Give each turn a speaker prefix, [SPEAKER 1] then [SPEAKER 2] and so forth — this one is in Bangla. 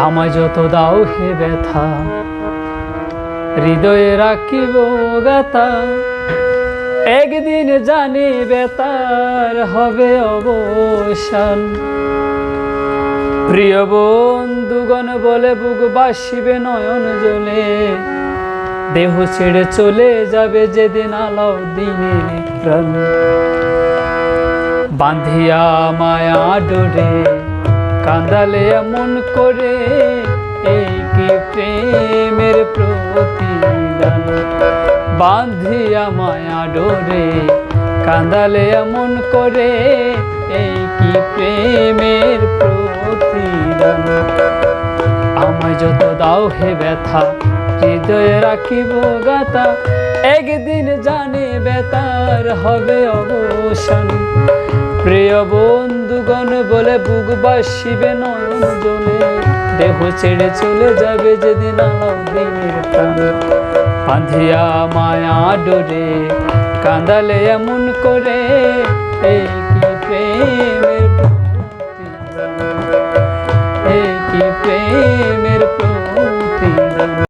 [SPEAKER 1] আমায় যত দাও হে ব্যথা, হৃদয়ে রাখিব গাথা। একদিন জানি বেতার হবে অবসান। প্রিয় বন্ধুগণ বলে বুক বাসিবে নয়ন জলে, দেহ ছেড়ে চলে যাবে যেদিন আলাউদ্দিনের প্রাণ। বাঁধিয়া মায়া ডোরে কাঁদালে এমন করে, এই কি প্রেমের প্রতিদান। বাঁধিয়া মায়া ডোরে কাঁদালে এমন করে, এই কি প্রেমের প্রতিদান। আমায় যত দাও হে ব্যথা, হৃদয়ে রাখিব গাথা। একদিন জানি বেতার হবে অবসান। প্রিয় বন্ধুগণ বলে বুক বাসিবে নয়ন জলে, দেহ ছেড়ে চলে যাবে যেদিন আলাউদ্দিনের প্রাণ। বাঁধিয়া মায়া ডোরে কাঁদালে এমন করে, এই কি প্রেমের প্রতিদান, এই কি প্রেমের প্রতিদান।